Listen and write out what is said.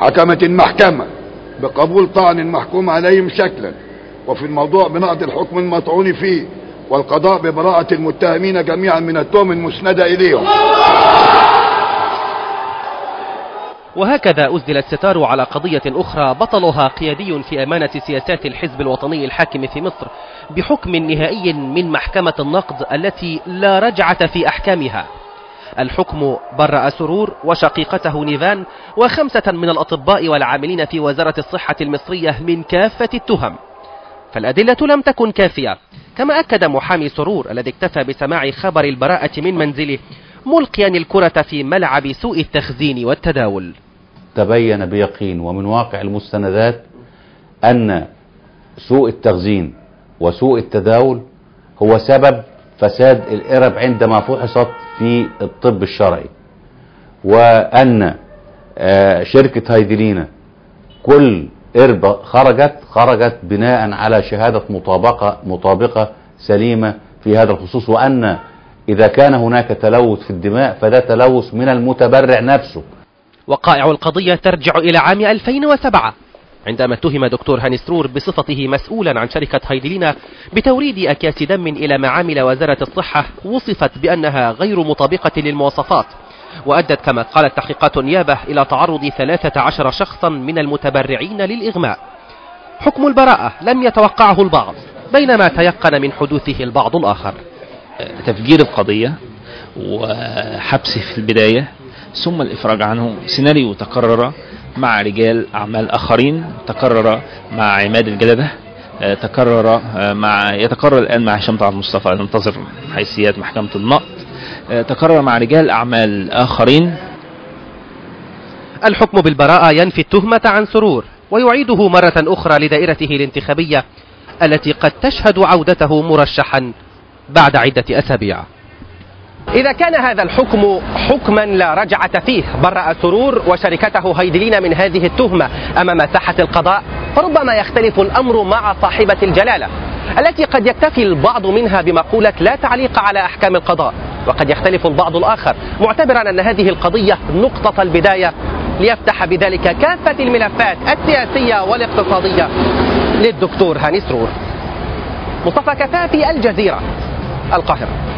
حكمت المحكمة بقبول طعن المحكوم عليهم شكلا، وفي الموضوع بنقض الحكم المطعون فيه، والقضاء ببراءة المتهمين جميعا من التهم المسندة إليهم. وهكذا أسدل الستار على قضية أخرى بطلها قيادي في أمانة سياسات الحزب الوطني الحاكم في مصر بحكم نهائي من محكمة النقض التي لا رجعة في أحكامها. الحكم برأ سرور وشقيقته نيفان و5 من الأطباء والعاملين في وزارة الصحة المصرية من كافة التهم. فالأدلة لم تكن كافية، كما أكد محامي سرور الذي اكتفى بسماع خبر البراءة من منزله ملقيا الكرة في ملعب سوء التخزين والتداول. تبين بيقين ومن واقع المستندات أن سوء التخزين وسوء التداول هو سبب فساد الإرب عندما فحصت في الطب الشرعي، وأن شركة هيدلينا كل إربة خرجت بناء على شهادة مطابقة سليمة في هذا الخصوص، وأن إذا كان هناك تلوث في الدماء فده تلوث من المتبرع نفسه. وقائع القضية ترجع إلى عام 2007 عندما اتهم دكتور هاني سرور بصفته مسؤولا عن شركة هيدلينا بتوريد أكياس دم إلى معامل وزارة الصحة وصفت بأنها غير مطابقة للمواصفات، وأدت كما قالت تحقيقات النيابة إلى تعرض 13 شخصا من المتبرعين للإغماء. حكم البراءة لم يتوقعه البعض، بينما تيقن من حدوثه البعض الآخر. تفجير القضية وحبسه في البداية ثم الإفراج عنه سيناريو تكرر مع رجال أعمال آخرين، تكرر مع عماد الجلدة، يتكرر الآن مع هشام طه مصطفى، ننتظر حيثيات محكمة النقض، تكرر مع رجال أعمال آخرين. الحكم بالبراءة ينفي التهمة عن سرور ويعيده مرة أخرى لدائرته الانتخابية التي قد تشهد عودته مرشحا بعد عدة أسابيع. إذا كان هذا الحكم حكما لا رجعة فيه برأ سرور وشركته هيدلينا من هذه التهمة أمام ساحة القضاء، فربما يختلف الأمر مع صاحبة الجلالة التي قد يكتفي البعض منها بمقولة لا تعليق على أحكام القضاء، وقد يختلف البعض الآخر معتبرا أن هذه القضية نقطة البداية ليفتح بذلك كافة الملفات السياسية والاقتصادية للدكتور هاني سرور. مصطفى كفافي، الجزيرة، القاهرة.